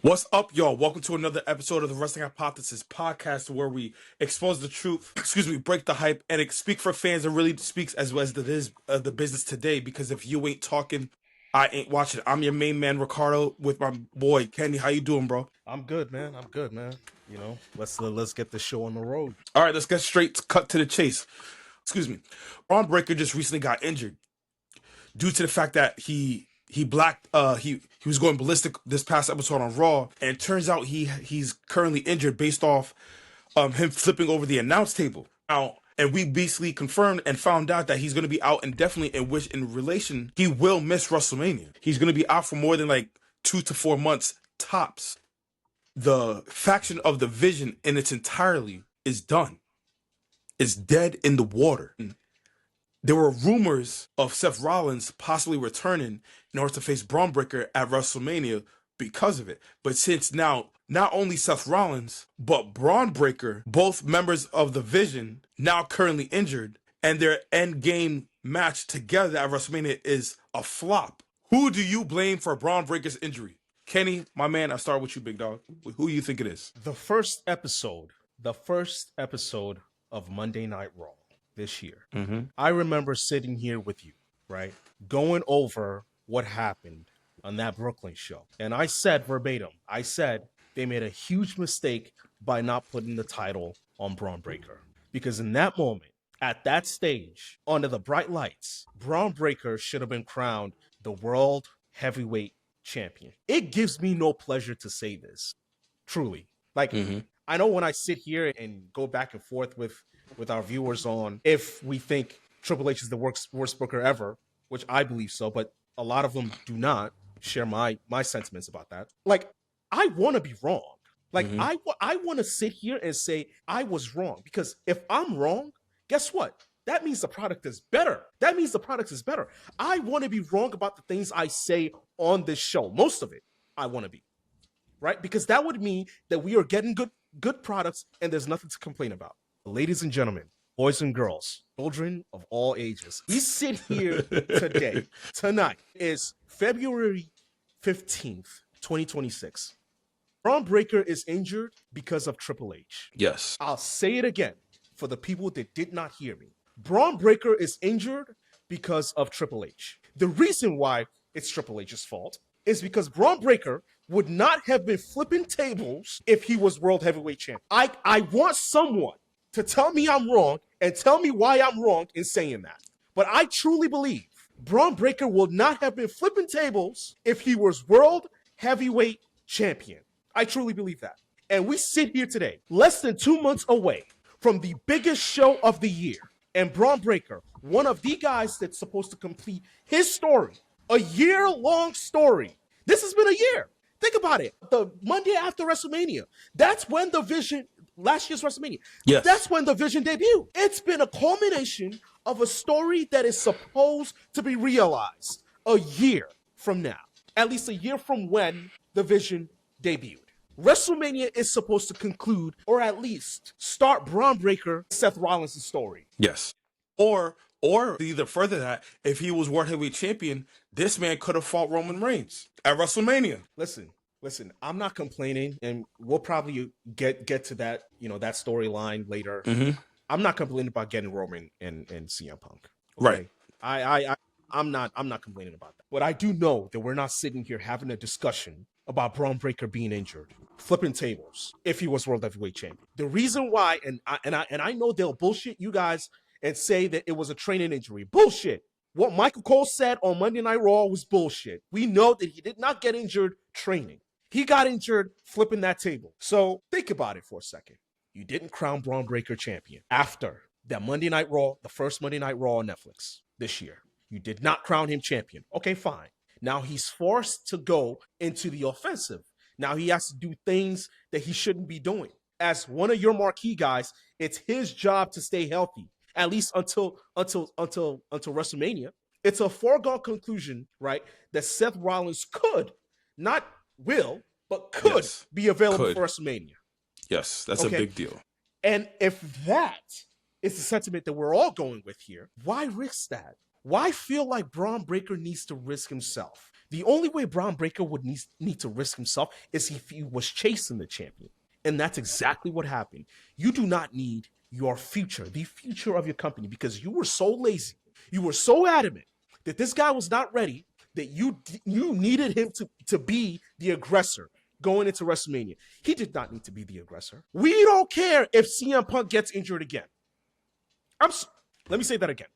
What's up, y'all? Welcome to another episode of the Wrestling Hypothesis Podcast, where we expose the truth, break the hype, and speak for fans and really speaks as well as the business today. Because if you ain't talking, I ain't watching. I'm your main man, Ricardo, with my boy Kenny. How you doing, bro? I'm good, man. You know, let's get the show on the road. All right, let's get cut to the chase. Bron Breakker just recently got injured due to the fact that he was going ballistic this past episode on Raw, and it turns out he's currently injured based off him flipping over the announce table. Now, and we basically confirmed and found out that he's going to be out indefinitely, in which in relation he will miss WrestleMania. He's going to be out for more than like 2 to 4 months tops. The faction of the Vision in its entirety is done. It's dead in the water. There were rumors of Seth Rollins possibly returning in order to face Bron Breakker at WrestleMania because of it. But since now, not only Seth Rollins, but Bron Breakker, both members of the Vision, now currently injured, and their end game match together at WrestleMania is a flop. Who do you blame for Bron Breakker's injury? Kenny, my man, I'll start with you, big dog. Who do you think it is? The first episode of Monday Night Raw this year. Mm-hmm. I remember sitting here with you, right? Going over what happened on that Brooklyn show. And I said verbatim, they made a huge mistake by not putting the title on Bron Breakker. Because in that moment, at that stage, under the bright lights, Bron Breakker should have been crowned the World Heavyweight Champion. It gives me no pleasure to say this, truly. Like, I know when I sit here and go back and forth with our viewers on if we think Triple H is the worst booker ever, which I believe so, but a lot of them do not share my sentiments about that. Like, I want to be wrong. Like, I want to sit here and say I was wrong, because if I'm wrong, guess what? That means the product is better. I want to be wrong about the things I say on this show. Most of it, I want to be. Right? Because that would mean that we are getting good products and there's nothing to complain about. Ladies and gentlemen, boys and girls, children of all ages, we sit here tonight is February 15th, 2026. Bron Breakker is injured because of Triple H. Yes. I'll say it again for the people that did not hear me. Bron Breakker is injured because of Triple H. The reason why it's Triple H's fault is because Bron Breakker would not have been flipping tables if he was World Heavyweight Champion. I want someone to tell me I'm wrong and tell me why I'm wrong in saying that. But I truly believe Bron Breakker would not have been flipping tables if he was World Heavyweight Champion. I truly believe that. And we sit here today, less than 2 months away from the biggest show of the year. And Bron Breakker, one of the guys that's supposed to complete his story, a year-long story. This has been a year. Think about it. The Monday after WrestleMania, that's when the Vision, last year's WrestleMania, yes, that's when the Vision debuted. It's been a culmination of a story that is supposed to be realized a year from now, at least a year from when the Vision debuted. WrestleMania is supposed to conclude, or at least start Bron Breakker, Seth Rollins' story. Yes. Or either further that, if he was World Heavyweight Champion, this man could have fought Roman Reigns at WrestleMania. Listen, I'm not complaining, and we'll probably get to that, that storyline later. I'm not complaining about getting Roman and CM Punk. Okay? Right. I'm not complaining about that. But I do know that we're not sitting here having a discussion about Bron Breakker being injured, flipping tables, if he was World Heavyweight Champion. The reason why, and I know they'll bullshit you guys and say that it was a training injury. Bullshit. What Michael Cole said on Monday Night Raw was bullshit. We know that he did not get injured training. He got injured flipping that table. So think about it for a second. You didn't crown Bron Breakker champion after that Monday Night Raw, the first Monday Night Raw on Netflix this year. You did not crown him champion. Okay, fine. Now he's forced to go into the offensive. Now he has to do things that he shouldn't be doing. As one of your marquee guys, it's his job to stay healthy, at least until WrestleMania. It's a foregone conclusion, right, that Seth Rollins could, not will, but could be available for WrestleMania. Yes, that's a big deal. And if that is the sentiment that we're all going with here, why risk that? Why feel like Bron Breakker needs to risk himself? The only way Bron Breakker would need to risk himself is if he was chasing the champion. And that's exactly what happened. You do not need your future, the future of your company, because you were so lazy, you were so adamant that this guy was not ready, that you needed him to be the aggressor going into WrestleMania. He did not need to be the aggressor. We don't care if CM Punk gets injured again. Let me say that again.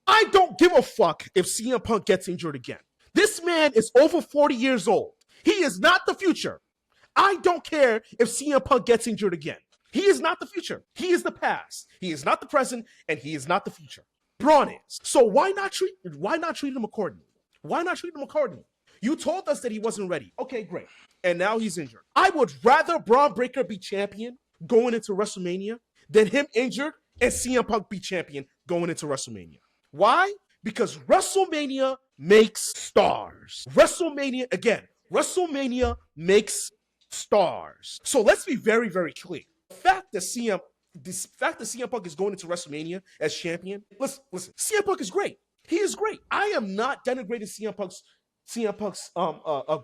I don't give a fuck if CM Punk gets injured again. This man is over 40 years old. He is not the future. I don't care if CM Punk gets injured again. He is not the future. He is the past. He is not the present, and he is not the future. Braun is. So why not treat him accordingly? Why not treat him accordingly? You told us that he wasn't ready. Okay, great. And now he's injured. I would rather Bron Breakker be champion going into WrestleMania than him injured and CM Punk be champion going into WrestleMania. Why? Because WrestleMania makes stars. WrestleMania makes stars. So let's be very, very clear. The fact that CM Punk is going into WrestleMania as champion, listen, CM Punk is great. He is great. I am not denigrating CM Punk's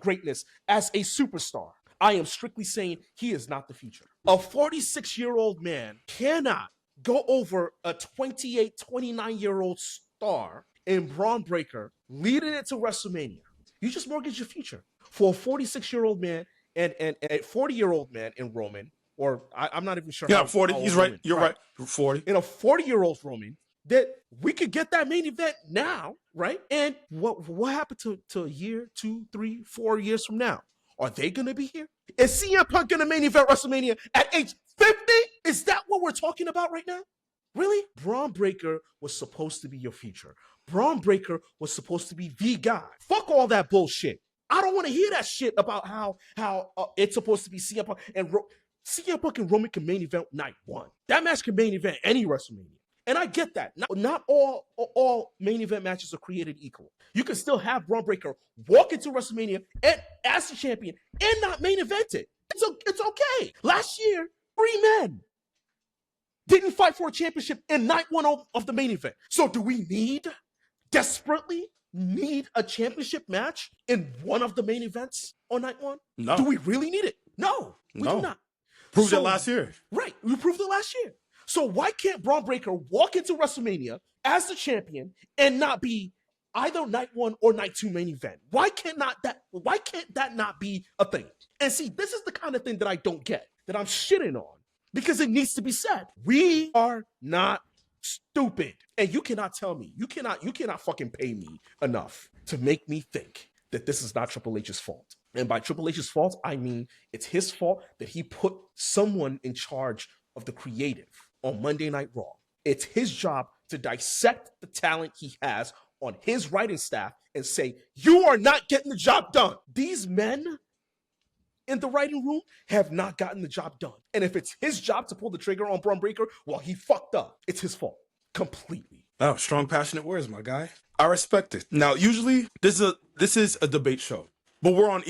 greatness as a superstar. I am strictly saying he is not the future. A 46-year-old man cannot go over a 28, 29-year-old star in Bron Breakker leading it to WrestleMania. You just mortgage your future for a 46-year-old man and a 40-year-old man in Roman, or I'm not even sure. Yeah, 40. He's right. You're right. 40. In a 40-year-old Roman, that we could get that main event now, right? And what happened to a year, 2, 3, 4 years from now? Are they going to be here? Is CM Punk going to main event WrestleMania at age 50? Is that what we're talking about right now? Really? Bron Breakker was supposed to be your future. Bron Breakker was supposed to be the guy. Fuck all that bullshit. I don't want to hear that shit about how it's supposed to be CM Punk and CM Punk and Roman can main event night one. That match can main event any WrestleMania. And I get that. Not all main event matches are created equal. You can still have Bron Breakker walk into WrestleMania and as the champion and not main event it. It's okay. Last year, 3 men didn't fight for a championship in night one of the main event. So do we desperately need a championship match in one of the main events on night one? No. Do we really need it? No, we do not. Proved it last year. Right. We proved it last year. So why can't Bron Breakker walk into WrestleMania as the champion and not be either night one or night two main event? Why can't that not be a thing? And see, this is the kind of thing that I don't get, that I'm shitting on, because it needs to be said. We are not stupid. And you cannot tell me, you cannot fucking pay me enough to make me think that this is not Triple H's fault. And by Triple H's fault, I mean it's his fault that he put someone in charge of the creative on Monday Night Raw. It's his job to dissect the talent he has on his writing staff and say, you are not getting the job done. These men in the writing room have not gotten the job done. And if it's his job to pull the trigger on Bron Breakker, well, he fucked up. It's his fault. Completely. Oh, strong, passionate words, my guy. I respect it. Now, usually, this is a debate show, but we're on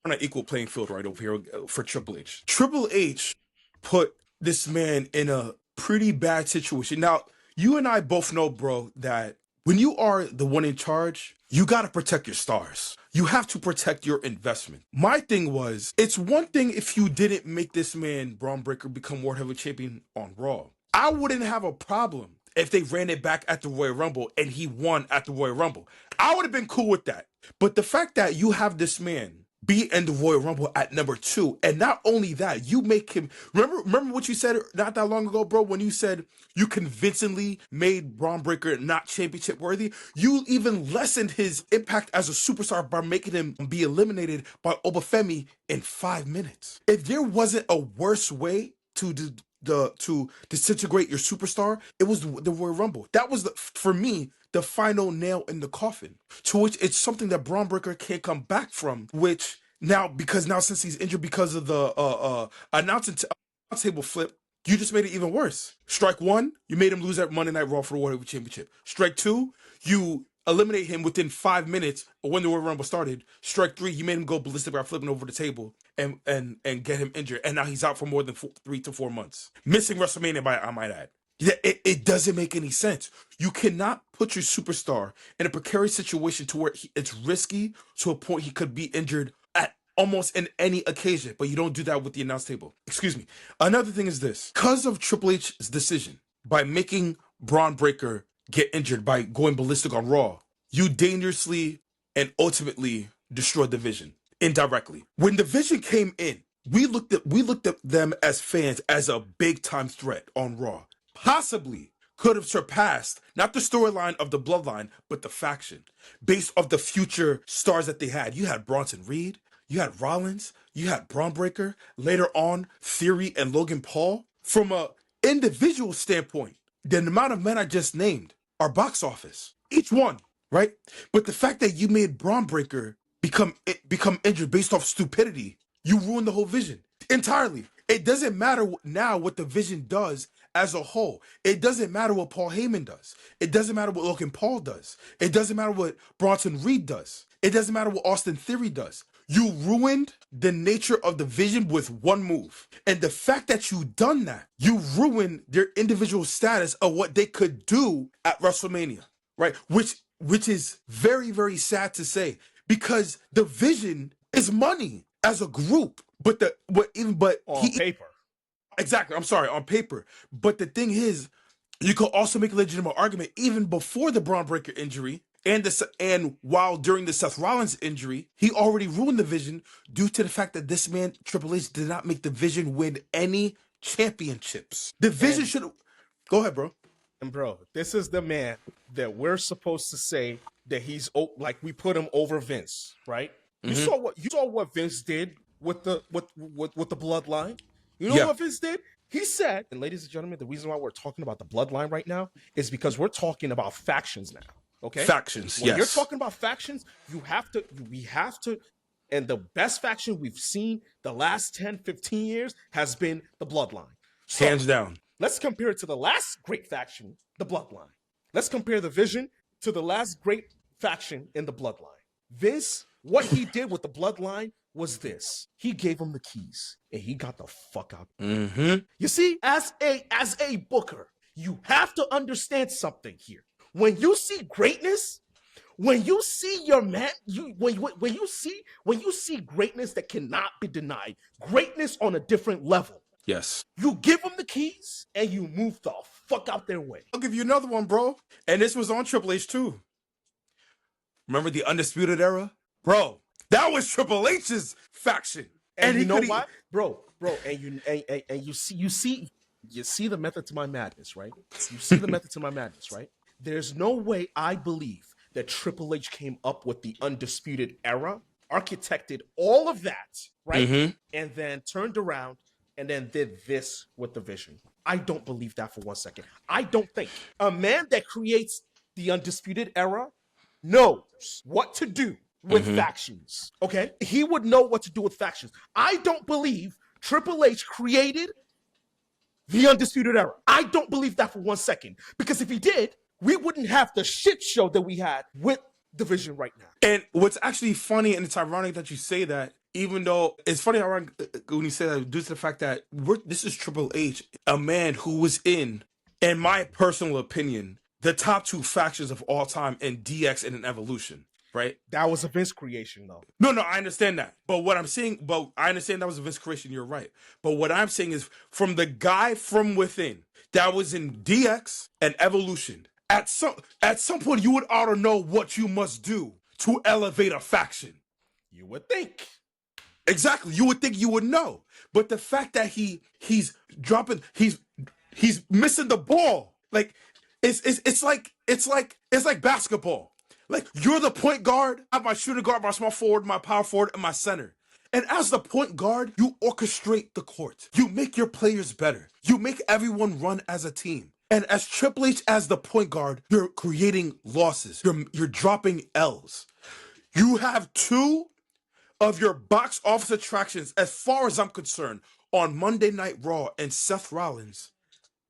an equal playing field right over here for Triple H. Triple H put this man in a pretty bad situation. Now, you and I both know, bro, that when you are the one in charge, you got to protect your stars. You have to protect your investment. My thing was, it's one thing if you didn't make this man, Bron Breakker, become World Heavyweight Champion on Raw. I wouldn't have a problem if they ran it back at the Royal Rumble and he won at the Royal Rumble. I would have been cool with that. But the fact that you have this man be in the Royal Rumble at number 2, and not only that, you make him... Remember what you said not that long ago, bro, when you said you convincingly made Bron Breakker not championship worthy? You even lessened his impact as a superstar by making him be eliminated by Obafemi in 5 minutes. If there wasn't a worse way to disintegrate your superstar, it was the Royal Rumble. That was, for me, the final nail in the coffin, to which it's something that Bron Breakker can't come back from, which now since he's injured because of the announcing table flip, you just made it even worse. Strike 1, you made him lose at Monday Night Raw for the World Heavyweight Championship. Strike 2, you eliminate him within 5 minutes when the Royal Rumble started. Strike 3, you made him go ballistic by flipping over the table and get him injured. And now he's out for more than 3 to 4 months. Missing WrestleMania, I might add. It doesn't make any sense. You cannot put your superstar in a precarious situation to where it's risky to a point he could be injured at almost in any occasion, but you don't do that with the announce table. Excuse me. Another thing is this. Because of Triple H's decision, by making Bron Breakker get injured by going ballistic on Raw, you dangerously and ultimately destroyed the Vision indirectly. When the Vision came in, we looked at them as fans as a big time threat on Raw. Possibly could have surpassed not the storyline of the Bloodline, but the faction based off the future stars that they had. You had Bronson Reed, you had Rollins, you had Bron Breakker, later on Theory and Logan Paul. From a individual standpoint, the amount of men I just named are box office, each one, right? But the fact that you made Bron Breakker become injured based off stupidity, you ruined the whole Vision entirely. It doesn't matter now what the Vision does as a whole. It doesn't matter what Paul Heyman does. It doesn't matter what Logan Paul does. It doesn't matter what Bronson Reed does. It doesn't matter what Austin Theory does. You ruined the nature of the Vision with one move. And the fact that you done that, you ruined their individual status of what they could do at WrestleMania, right? Which is very, very sad to say, because the Vision is money as a group. On paper. Exactly. I'm sorry, on paper. But the thing is, you could also make a legitimate argument even before the Bron Breakker injury and while during the Seth Rollins injury, he already ruined the Vision due to the fact that this man, Triple H, did not make the Vision win any championships. The Vision should have... Go ahead, bro. And bro, this is the man that we're supposed to say that he's like we put him over Vince, right? You saw what Vince did with the Bloodline. You know what Vince did? He said, and ladies and gentlemen, the reason why we're talking about the Bloodline right now is because we're talking about factions now. Okay? Factions, when you're talking about factions, we have to, and the best faction we've seen the last 10, 15 years has been the Bloodline. So, hands down. Let's compare it to the last great faction, the Bloodline. Let's compare the Vision to the last great faction in the Bloodline. Vince, what he did with the Bloodline was this. He gave him the keys and he got the fuck out. Mm-hmm. You see, as a booker, you have to understand something here. When you see greatness, when you see your man, when you see greatness that cannot be denied, greatness on a different level. Yes. You give them the keys and you move the fuck out their way. I'll give you another one, bro. And this was on Triple H too. Remember the Undisputed Era? Bro, that was Triple H's faction. And you know what? Bro, and you see the method to my madness, right? You see the method to my madness, right? There's no way I believe that Triple H came up with the Undisputed Era, architected all of that, right? And then turned around and then did this with the Vision. I don't believe that for 1 second. I don't think a man that creates the Undisputed Era knows what to do with factions. Okay? He would know what to do with factions. I don't believe Triple H created the Undisputed Era. I don't believe that for 1 second. Because if he did, we wouldn't have the shit show that we had with the Vision right now. And what's actually funny, and it's ironic that you say that, even though it's funny when you say that, due to the fact that this is Triple H, a man who was in my personal opinion, the top two factions of all time in DX and in Evolution, right? That was a Vince creation, though. No, I understand that. But what I'm saying, I understand that was a Vince creation, you're right. But what I'm saying is, from the guy from within that was in DX and Evolution, at some point you would ought to know what you must do to elevate a faction. You would think. Exactly. You would think you would know. But the fact that he's dropping, he's missing the ball. Like it's like basketball. Like, you're the point guard, I have my shooting guard, my small forward, my power forward, and my center. And as the point guard, you orchestrate the court. You make your players better. You make everyone run as a team. And as Triple H, as the point guard, you're creating losses. You're dropping L's. You have two of your box office attractions, as far as I'm concerned, on Monday Night Raw, and Seth Rollins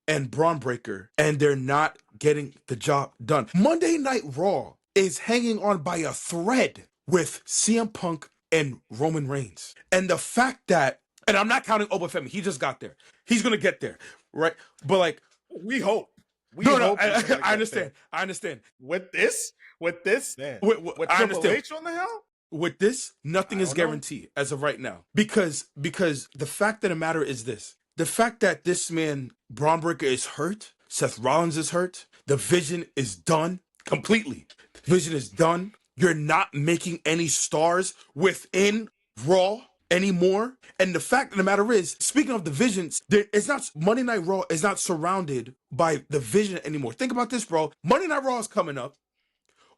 and Bron Breakker, and they're not getting the job done. Monday Night Raw is hanging on by a thread with CM Punk and Roman Reigns. And the fact that, and I'm not counting Obafemi, he just got there. He's going to get there, right? But like, We hope. No, I understand. I understand. With this, man. With I Triple understand. H on the helm? With this, nothing is don't know. guaranteed as of right now. Because the fact of the matter is this. The fact that this man, Bron Breakker, is hurt, Seth Rollins is hurt, the vision is done completely. The vision is done. You're not making any stars within Raw anymore. And the fact of the matter is, speaking of divisions, it's not Monday Night Raw is not surrounded by the vision anymore. Think about this, bro. Monday Night Raw is coming up.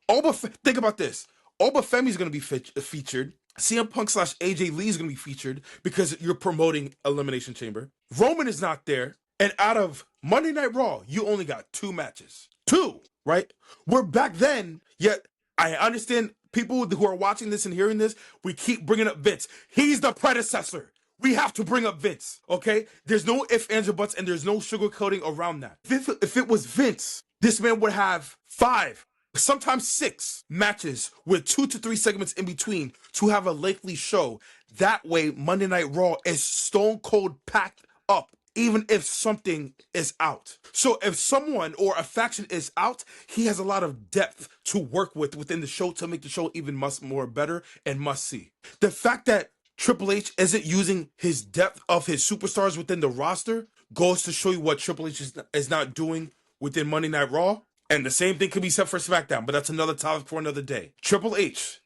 Think about this. Oba Femi is going to be featured. CM Punk / AJ Lee is going to be featured because you're promoting Elimination Chamber. Roman is not there. And out of Monday Night Raw, you only got 2 matches. 2, right? We're back then, yet I understand people who are watching this and hearing this, we keep bringing up Vince. He's the predecessor. We have to bring up Vince, okay? There's no ifs, ands, or buts, and there's no sugarcoating around that. If it was Vince, this man would have 5, sometimes 6 matches with 2 to 3 segments in between to have a lengthy show. That way, Monday Night Raw is stone cold packed up, even if something is out. So if someone or a faction is out, he has a lot of depth to work with within the show to make the show even much more better and must see. The fact that Triple H isn't using his depth of his superstars within the roster goes to show you what Triple H is not doing within Monday Night Raw. And the same thing could be said for SmackDown, but that's another topic for another day. Triple H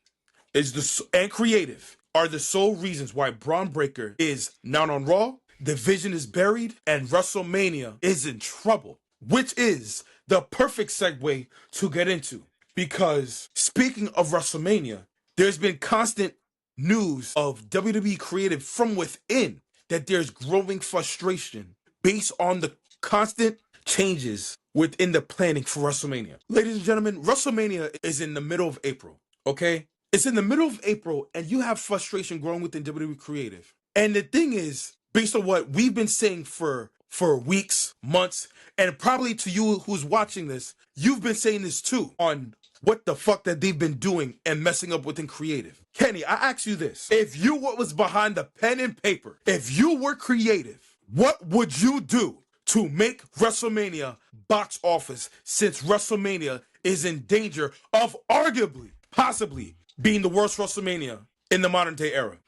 and creative are the sole reasons why Bron Breakker is not on Raw, the vision is buried, and WrestleMania is in trouble, which is the perfect segue to get into. Because speaking of WrestleMania, there's been constant news of WWE creative from within that there's growing frustration based on the constant changes within the planning for WrestleMania. Ladies and gentlemen, WrestleMania is in the middle of April, okay? It's in the middle of April, and you have frustration growing within WWE creative. And the thing is, based on what we've been saying for weeks, months, and probably to you who's watching this, you've been saying this too on what the fuck that they've been doing and messing up within creative. Kenny, I ask you this. If you was behind the pen and paper, if you were creative, what would you do to make WrestleMania box office, since WrestleMania is in danger of arguably, possibly being the worst WrestleMania in the modern day era?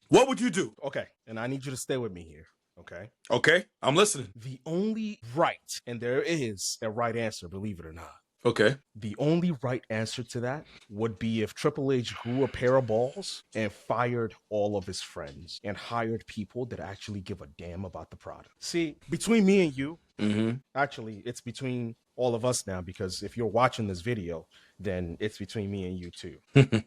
What would you do? Okay, and I need you to stay with me here, okay? Okay, I'm listening. The only right, and there is a right answer, believe it or not. Okay. The only right answer to that would be if Triple H grew a pair of balls and fired all of his friends and hired people that actually give a damn about the product. See, between me and you, actually, it's between all of us now, because if you're watching this video, then it's between me and you too.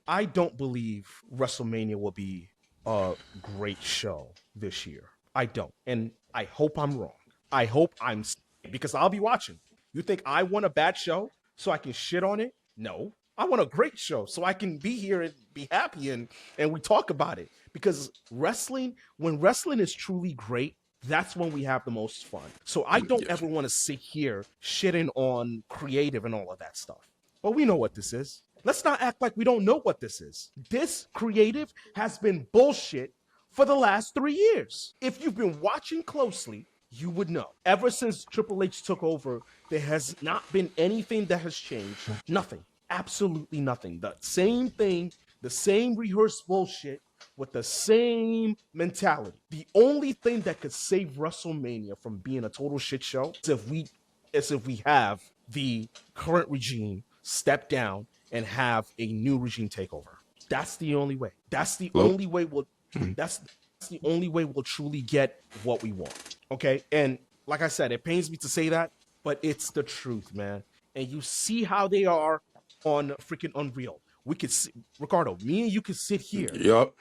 I don't believe WrestleMania will be a great show this year. I don't. And I hope I'm wrong. I hope I'm, because I'll be watching. You think I want a bad show so I can shit on it? No. I want a great show so I can be here and be happy and we talk about it. Because wrestling, when wrestling is truly great, that's when we have the most fun. So I don't ever want to sit here shitting on creative and all of that stuff. But we know what this is. Let's not act like we don't know what this is. This creative has been bullshit for the last 3 years. If you've been watching closely, you would know. Ever since Triple H took over, there has not been anything that has changed. Nothing. Absolutely nothing. The same thing, the same rehearsed bullshit with the same mentality. The only thing that could save WrestleMania from being a total shit show is if we have the current regime step down and have a new regime take over. That's the only way. That's the only way that's the only way we'll truly get what we want. Okay? And like I said, it pains me to say that, but it's the truth, man. And you see how they are on freaking Unreal. We could see, Ricardo, me and you could sit here,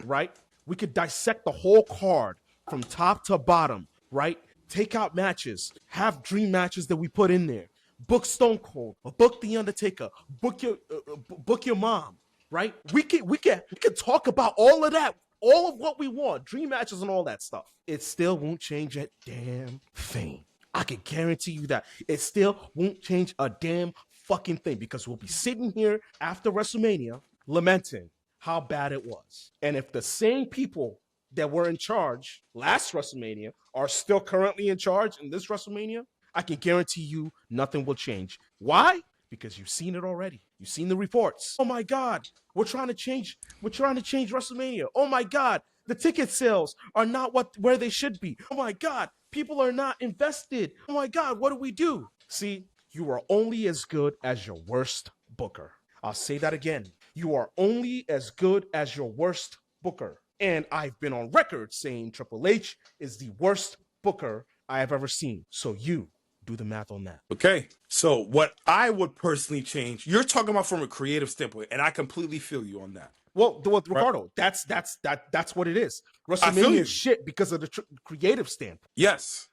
right? We could dissect the whole card from top to bottom, right? Take out matches, have dream matches that we put in there. Book Stone Cold, book The Undertaker, book your mom, right? We can talk about all of that, all of what we want, dream matches and all that stuff. It still won't change a damn thing. I can guarantee you that. It still won't change a damn fucking thing, because we'll be sitting here after WrestleMania lamenting how bad it was. And if the same people that were in charge last WrestleMania are still currently in charge in this WrestleMania, I can guarantee you nothing will change. Why? Because you've seen it already. You've seen the reports. Oh my God, we're trying to change WrestleMania. Oh my God, the ticket sales are not where they should be. Oh my God, people are not invested. Oh my God, what do we do? See, you are only as good as your worst booker. I'll say that again. You are only as good as your worst booker. And I've been on record saying Triple H is the worst booker I have ever seen. So you do the math on that. Okay. So what I would personally change, you're talking about from a creative standpoint, and I completely feel you on that. Well, Ricardo, that's what it is. WrestleMania is shit because of the creative standpoint. Yes.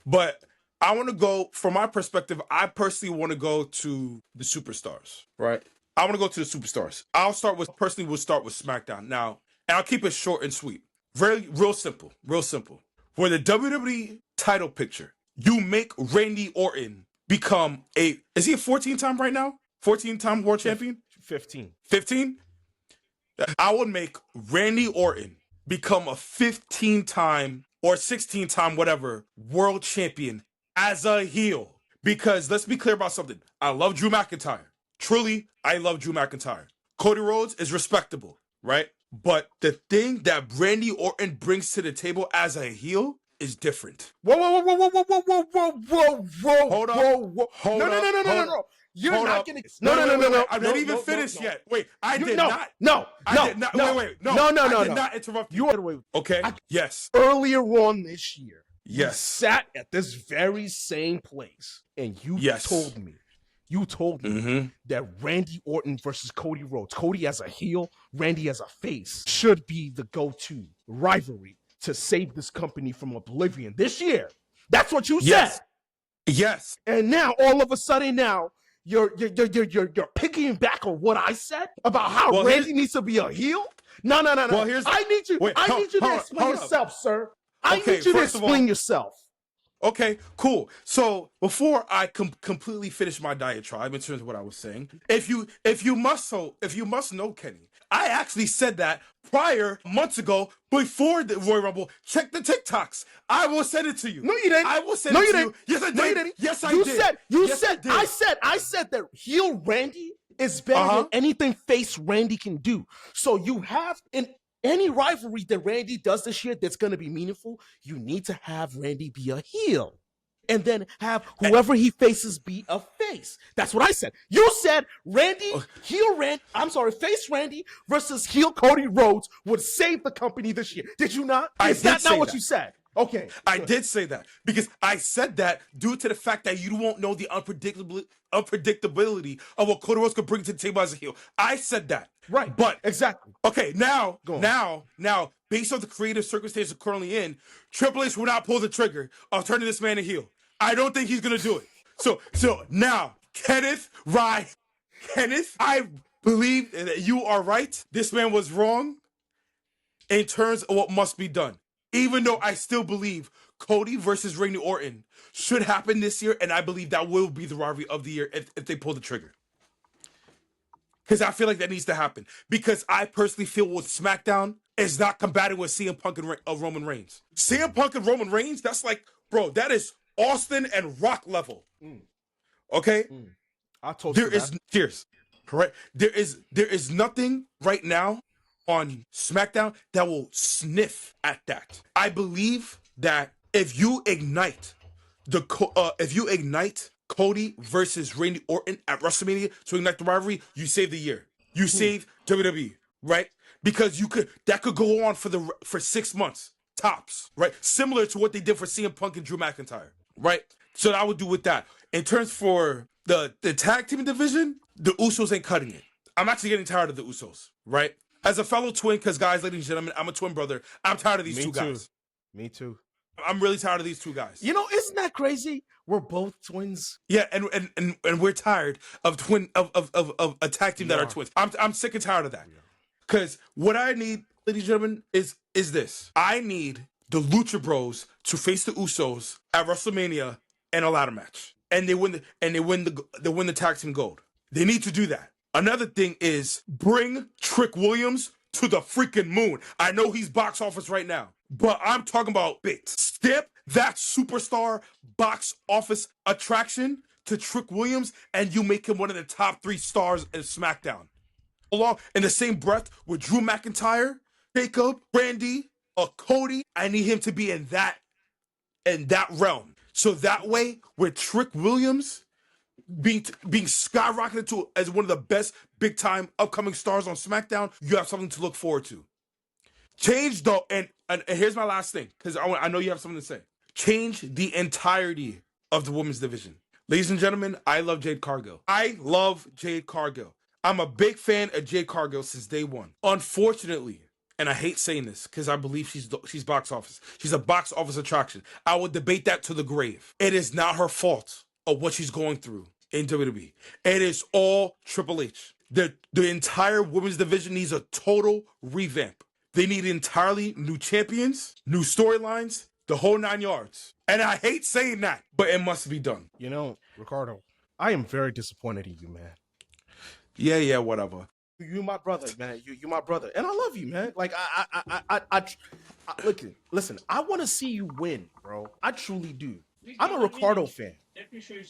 But I want to go, from my perspective, I personally want to go to the superstars, right? I want to go to the superstars. We'll start with SmackDown. Now, and I'll keep it short and sweet. Real simple. For the WWE title picture, you make Randy Orton become is he a 14-time right now? 14-time world champion? 15. 15? I would make Randy Orton become a 15-time or 16-time whatever world champion as a heel. Because let's be clear about something. I love Drew McIntyre. Truly, I love Drew McIntyre. Cody Rhodes is respectable, right? But the thing that Randy Orton brings to the table as a heel is different. Whoa. Hold on. No. You're not getting. No. I'm not even finished yet. Wait, I did not. No. Wait, no. I did not interrupt you. Okay. Yes. Earlier on this year, yes, you sat at this very same place, and you told me. That Randy Orton versus Cody Rhodes, Cody as a heel, Randy as a face, should be the go-to rivalry to save this company from oblivion this year. That's what you said. Yes. And now, all of a sudden, you're picking back on what I said about how Randy needs to be a heel. No. Well, I need you to explain yourself, sir. I need you to explain yourself. Okay, cool. So before I completely finish my diatribe in terms of what I was saying, if you must know, Kenny, I actually said that months ago before the Royal Rumble. Check the TikToks. I will send it to you. No, you didn't. I will send it to you. Yes, I did. No, you didn't. Yes, I did. I said that heel Randy is better than anything face Randy can do. So you have any rivalry that Randy does this year that's going to be meaningful, you need to have Randy be a heel. And then have whoever he faces be a face. That's what I said. You said face Randy versus heel Cody Rhodes would save the company this year. Did you not? Is that not what you said? Okay. I did say that because I said that due to the fact that you won't know the unpredictability of what Cody Rhodes could bring to the table as a heel. I said that. Right. But exactly. Okay, now, based on the creative circumstances we're currently in, Triple H will not pull the trigger of turning this man a heel. I don't think he's gonna do it. So now, Kenneth, I believe that you are right. This man was wrong in terms of what must be done. Even though I still believe Cody versus Randy Orton should happen this year, and I believe that will be the rivalry of the year if they pull the trigger. Because I feel like that needs to happen. Because I personally feel with SmackDown is not combating with CM Punk and Roman Reigns. CM Punk and Roman Reigns, that's like, bro, that is Austin and Rock level. Okay? I told you cheers. Correct. There is nothing right now on SmackDown that will sniff at that. I believe that if you ignite Cody versus Randy Orton at WrestleMania to ignite the rivalry, you save the year. You save WWE, right? Because that could go on for 6 months tops, right? Similar to what they did for CM Punk and Drew McIntyre, right? So I would do with that. In terms for the tag team division, the Usos ain't cutting it. I'm actually getting tired of the Usos, right? As a fellow twin, because guys, ladies and gentlemen, I'm a twin brother. I'm tired of these two guys. Me too. I'm really tired of these two guys. You know, isn't that crazy? We're both twins. Yeah, and we're tired of a tag team that are twins. I'm sick and tired of that. Because what I need, ladies and gentlemen, is this. I need the Lucha Bros to face the Usos at WrestleMania in a ladder match, and they win the tag team gold. They need to do that. Another thing is bring Trick Williams to the freaking moon. I know he's box office right now. But I'm talking about big. Stamp that superstar box office attraction to Trick Williams, and you make him one of the top 3 stars in SmackDown. Along in the same breath with Drew McIntyre, Jacob, Brandy, Cody, I need him to be in that realm. So that way, with Trick Williams being skyrocketed to as one of the best big time upcoming stars on SmackDown, you have something to look forward to. Change though, and here's my last thing, because I know you have something to say. Change the entirety of the women's division. Ladies and gentlemen, I love Jade Cargill. I love Jade Cargill. I'm a big fan of Jade Cargill since day one. Unfortunately, and I hate saying this because I believe she's box office. She's a box office attraction. I will debate that to the grave. It is not her fault of what she's going through in WWE. It is all Triple H. The entire women's division needs a total revamp. They need entirely new champions, new storylines, the whole 9 yards. And I hate saying that, but it must be done. You know, Ricardo, I am very disappointed in you, man. Yeah, whatever. You my brother, man. You my brother, and I love you, man. Like I listen. I want to see you win, bro. I truly do. I'm a Ricardo fan.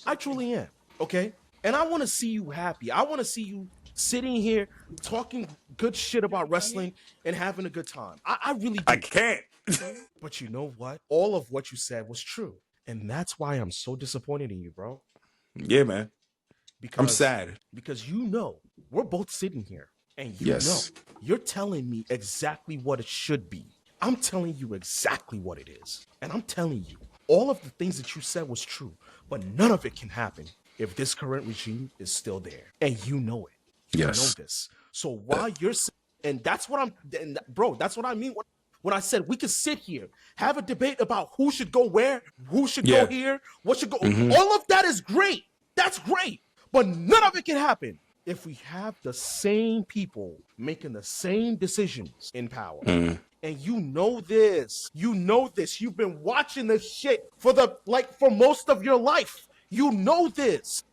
I truly am. Okay, and I want to see you happy. I want to see you sitting here talking good shit about wrestling and having a good time. I really do. I can't. But you know what? All of what you said was true, and that's why I'm so disappointed in you, bro. Yeah, man. Because, I'm sad. Because you know, we're both sitting here and you know, you're telling me exactly what it should be. I'm telling you exactly what it is. And I'm telling you, all of the things that you said was true, but none of it can happen if this current regime is still there. And you know it. You know this. So while you're, and that's what that's what I mean when I said we could sit here, have a debate about who should go where, who should go here, what should go. All of that is great. That's great. But none of it can happen if we have the same people making the same decisions in power. And you know this. You know this. You've been watching this shit for most of your life. You know this.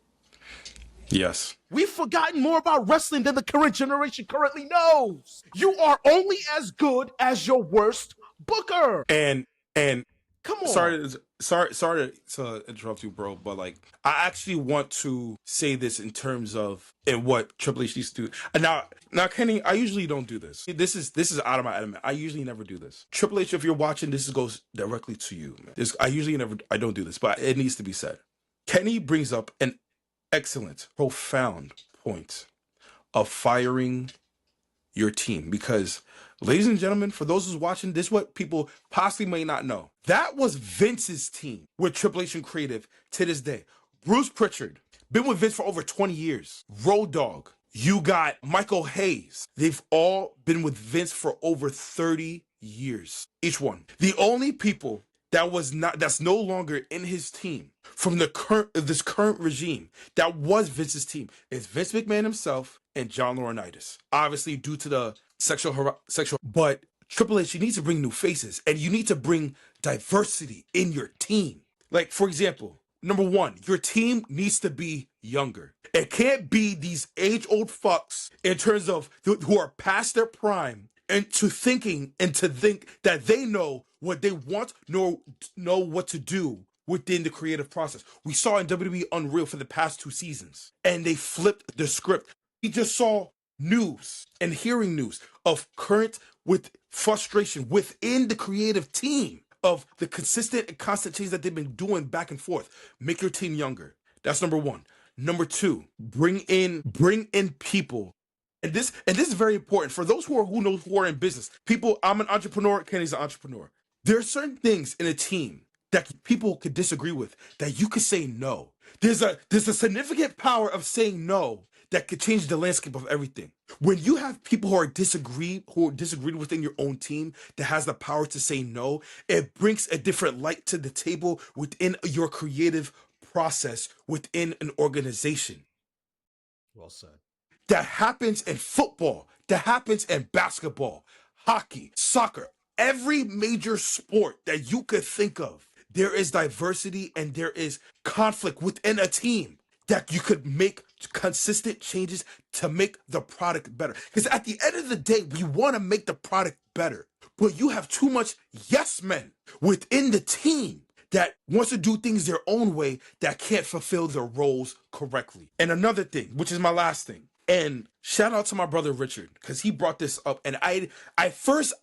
Yes. We've forgotten more about wrestling than the current generation currently knows. You are only as good as your worst booker. And come on. Sorry to interrupt you, bro, but like I actually want to say this in terms of what Triple H needs to do. And now, Kenny, I usually don't do this. This is out of my element. I usually never do this. Triple H, if you're watching, this goes directly to you, man. I don't do this, but it needs to be said. Kenny brings up an excellent, profound point of firing your team because, ladies and gentlemen, for those who's watching, this is what people possibly may not know. That was Vince's team with Triple H and Creative to this day. Bruce Pritchard, been with Vince for over 20 years. Road Dogg, you got Michael Hayes. They've all been with Vince for over 30 years, each one. The only people that's no longer in his team from this current regime that was Vince's team is Vince McMahon himself and John Laurinaitis. Obviously, due to the sexual, but Triple H, you need to bring new faces and you need to bring diversity in your team. Like, for example, number one, your team needs to be younger. It can't be these age-old fucks in terms of who are past their prime and to think that they know what they want, know what to do within the creative process. We saw in WWE Unreal for the past 2 seasons, and they flipped the script. We just saw news and hearing news of current with frustration within the creative team of the consistent and constant change that they've been doing back and forth. Make your team younger. That's number one. Number two, bring in people. And this is very important for those who are in business. People, I'm an entrepreneur, Kenny's an entrepreneur. There are certain things in a team that people could disagree with that you could say no. There's a significant power of saying no that could change the landscape of everything. When you have people who are disagreed within your own team that has the power to say no, it brings a different light to the table within your creative process within an organization. Well said. That happens in football, that happens in basketball, hockey, soccer, every major sport that you could think of. There is diversity and there is conflict within a team that you could make consistent changes to make the product better. Because at the end of the day, we want to make the product better. but you have too much yes men within the team that wants to do things their own way that can't fulfill their roles correctly. And another thing, which is my last thing, and shout out to my brother Richard, because he brought this up, and I first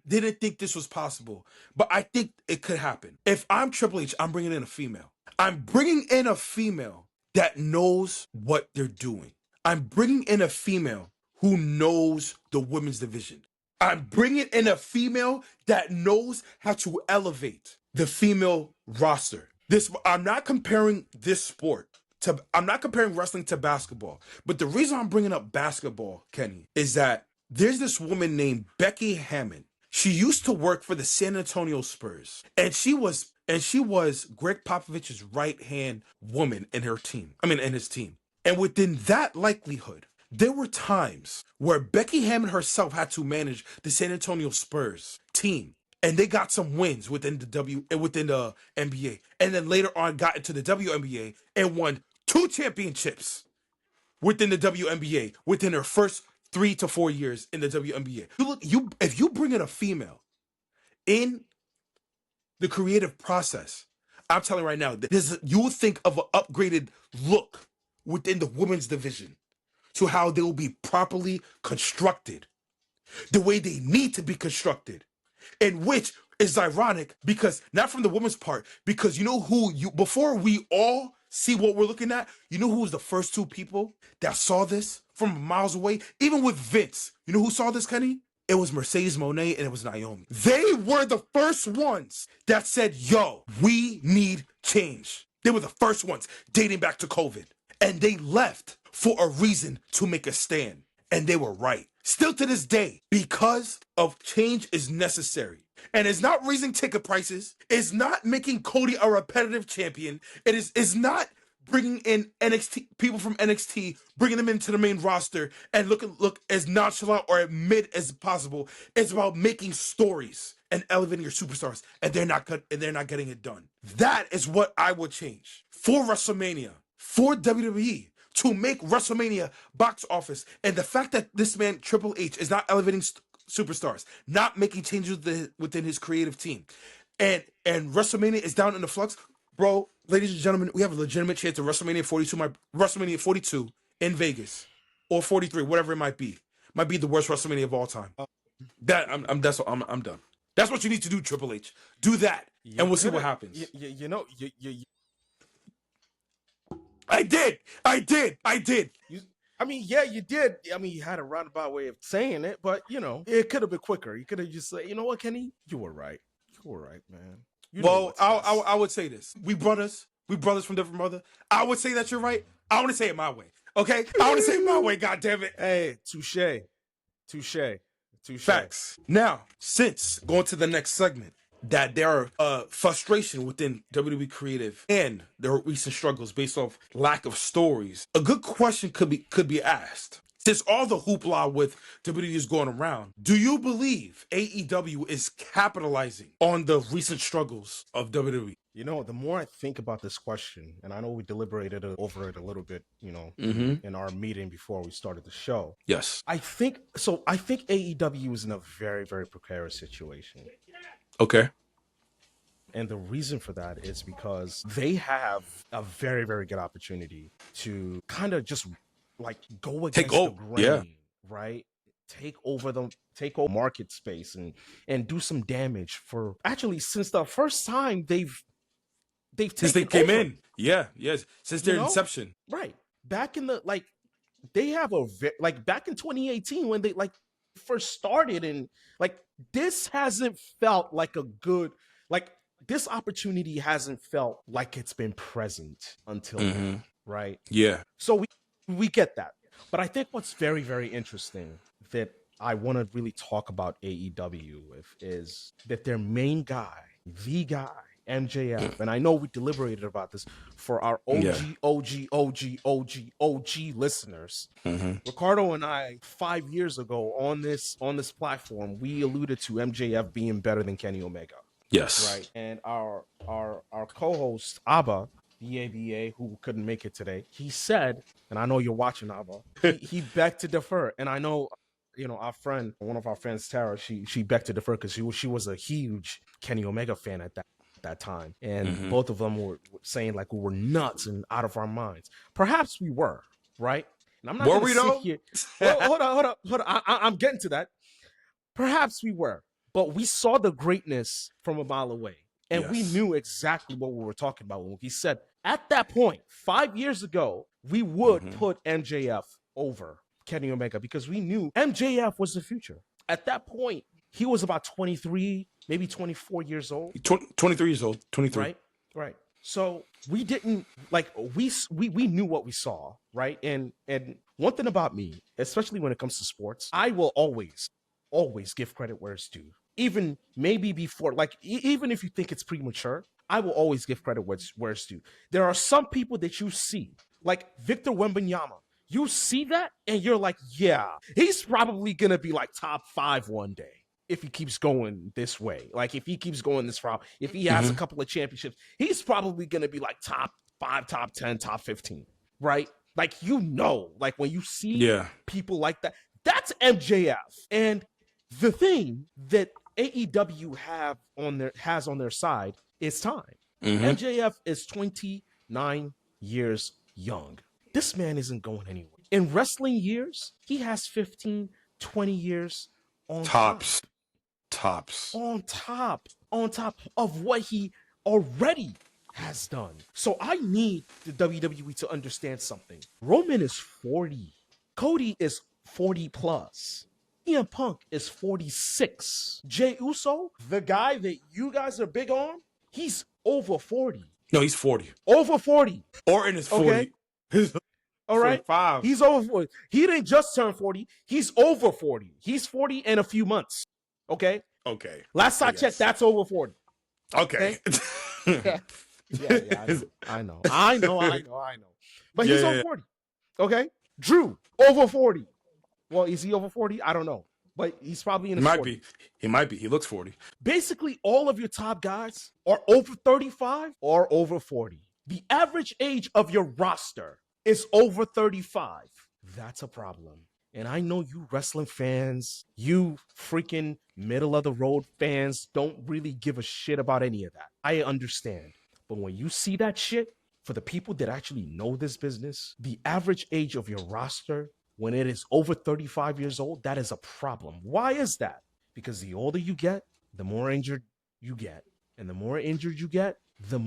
didn't think this was possible, but I think it could happen. If I'm Triple H, I'm bringing in a female. I'm bringing in a female that knows what they're doing. I'm bringing in a female who knows the women's division. I'm bringing in a female that knows how to elevate the female roster. I'm not comparing this sport I'm not comparing wrestling to basketball. But the reason I'm bringing up basketball, Kenny, is that there's this woman named Becky Hammon. She used to work for the San Antonio Spurs, and she was Greg Popovich's right-hand woman in in his team. And within that likelihood, there were times where Becky Hammon herself had to manage the San Antonio Spurs team, and they got some wins within the NBA, and then later on got into the WNBA and won 2 championships within the WNBA within her first 3 to 4 years in the WNBA. If you bring in a female in the creative process, I'm telling you right now, you will think of an upgraded look within the women's division to how they will be properly constructed, the way they need to be constructed, and which is ironic because not from the women's part, because before we all see what we're looking at, you know who was the first 2 people that saw this from miles away? Even with Vince, you know who saw this, Kenny? It was Mercedes Moné and it was Naomi. They were the first ones that said, yo, we need change. They were the first ones dating back to COVID. And they left for a reason to make a stand. And they were right. Still to this day, because of change is necessary. And it's not raising ticket prices. It's not making Cody a repetitive champion. It's not bringing in NXT people from NXT, bringing them into the main roster and look as nonchalant or mid as possible. It's about making stories and elevating your superstars, and they're not getting it done. That is what I would change for WrestleMania, for WWE, to make WrestleMania box office. And the fact that this man Triple H is not elevating superstars, not making changes within his creative team, and WrestleMania is down in the flux, bro. Ladies and gentlemen, we have a legitimate chance of WrestleMania 42 in Vegas, or 43, whatever it might be the worst WrestleMania of all time. I'm done. That's what you need to do, Triple H. Do that, and we'll see what happens. I did. You did. You had a roundabout way of saying it, but it could have been quicker. You could have just said, you know what, Kenny, you were right, man. I would say this: we brothers from different mother. I would say that you're right. I want to say it my way. Okay, I want to say it my way. God damn it. Hey, touche. Facts. Now, since going to the next segment, that there are frustration within WWE creative and their recent struggles based off lack of stories, a good question could be asked. Since all the hoopla with WWE is going around, do you believe AEW is capitalizing on the recent struggles of WWE? The more I think about this question, and I know we deliberated over it a little bit, in our meeting before we started the show. Yes. I think AEW is in a very, very precarious situation. Okay. And the reason for that is because they have a very, very good opportunity to kind of just go against the grain, right? Take over market space and do some damage for actually since the first time they've since they came in. Yes. Since their inception. Right. Back in they have back in 2018 when they first started, and this hasn't felt like a good this opportunity hasn't felt like it's been present until now, right? Yeah. So we get that. But I think what's very, very interesting that I want to really talk about AEW with is that their main guy, the guy, MJF, and I know we deliberated about this for our OG listeners. Ricardo and I, 5 years ago on this platform, we alluded to MJF being better than Kenny Omega. Yes. Right. And our co-host Abba, BABA, who couldn't make it today, he said, and I know you're watching, Abba, he begged to defer. And I know our friend, one of our friends, Tara, she begged to defer because she was a huge Kenny Omega fan at that time, and both of them were saying like we were nuts and out of our minds. Perhaps we were, right? And I'm not Were going we to sit though? here. Hold on. I'm getting to that. Perhaps we were, but we saw the greatness from a mile away, and we knew exactly what we were talking about when we said at that point 5 years ago we would put MJF over Kenny Omega because we knew MJF was the future. At that point, he was about 23, maybe 24 years old. 23 years old. 23. Right. So we didn't we knew what we saw, right? And one thing about me, especially when it comes to sports, I will always give credit where it's due. Even maybe before, like even if you think it's premature, I will always give credit where it's due. There are some people that you see, like Victor Wembanyama. You see that and you're like, yeah, he's probably going to be like top 5 one day if he keeps going this way. Like if he keeps going this route, if he has a couple of championships, he's probably going to be like top 5, top 10, top 15, right? Like, like when you see people like that, that's MJF. And the thing that AEW has on their side is time. MJF is 29 years young. This man isn't going anywhere. In wrestling years, he has 15, 20 years on Tops. On top of what he already has done. So I need the WWE to understand something. Roman is 40. Cody is 40 plus. CM Punk is 46. Jey Uso, the guy that you guys are big on, he's over 40. No, he's 40. Over 40. Or in his 40. Okay. All right. 45. He's over 40. He didn't just turn 40. He's over 40. He's 40 in a few months. Okay. Last I checked, that's over 40. Okay. Yeah, I know. But he's over 40. Okay. Drew, over 40. Well, is he over 40? I don't know. But he's probably in his 40s. He might be. He looks 40. Basically, all of your top guys are over 35 or over 40. The average age of your roster is over 35. That's a problem. And I know you wrestling fans, you freaking middle of the road fans don't really give a shit about any of that. I understand. But when you see that shit, for the people that actually know this business, the average age of your roster, when it is over 35 years old, that is a problem. Why is that? Because the older you get, the more injured you get. And the more injured you get, the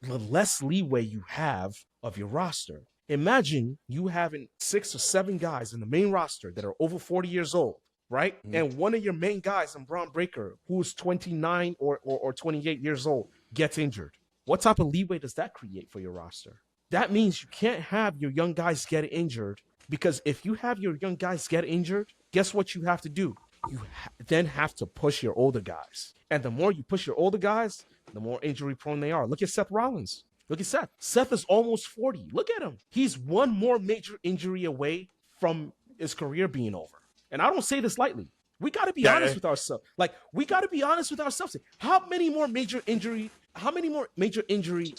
less leeway you have of your roster. Imagine you having 6 or 7 guys in the main roster that are over 40 years old, right? And one of your main guys, Bron Breakker, who's 29 or 28 years old, gets injured. What type of leeway does that create for your roster? That means you can't have your young guys get injured, because if you have your young guys get injured, guess what you have to do? You then have to push your older guys. And the more you push your older guys, the more injury prone they are. Look at Seth Rollins. Look at Seth. Seth is almost 40. Look at him. He's one more major injury away from his career being over. And I don't say this lightly. We got to be honest with ourselves. Like, we got to be honest with ourselves. How many more major injury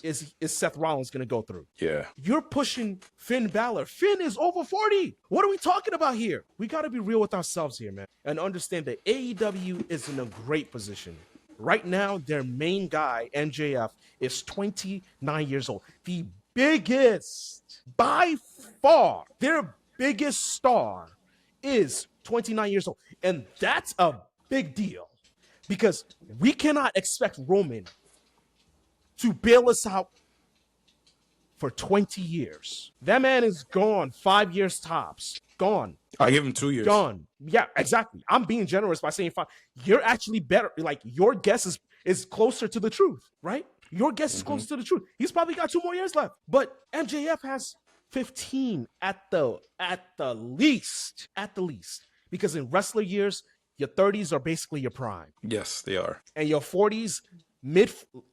is Seth Rollins going to go through? Yeah. You're pushing Finn Balor. Finn is over 40. What are we talking about here? We got to be real with ourselves here, man, and understand that AEW is in a great position. Right now, their main guy, MJF, is 29 years old. The biggest, by far, their biggest star is 29 years old. And that's a big deal, because we cannot expect Roman to bail us out for 20 years. That man is gone 5 years tops. Gone. I give him 2 years. Gone. Yeah, exactly. I'm being generous by saying 5. You're actually better. Like, your guess is closer to the truth, right? Your guess is closer to the truth. He's probably got 2 more years left. But MJF has 15 at the least. At the least. Because in wrestler years, your 30s are basically your prime. Yes, they are. And your 40s,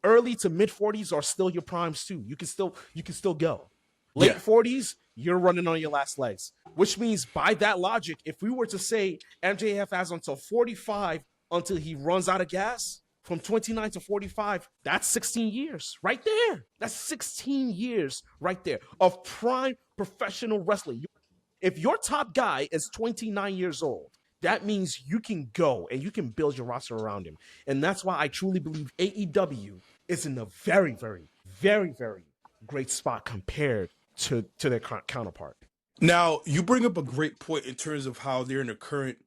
early to mid 40s are still your primes too. You can still go. Late 40s, you're running on your last legs. Which means, by that logic, if we were to say MJF has until 45 until he runs out of gas, from 29 to 45, that's 16 years right there. That's 16 years right there of prime professional wrestling. If your top guy is 29 years old, that means you can go and you can build your roster around him. And that's why I truly believe AEW is in a very, very, very, very great spot compared to their counterpart. Now, you bring up a great point in terms of how they're in their current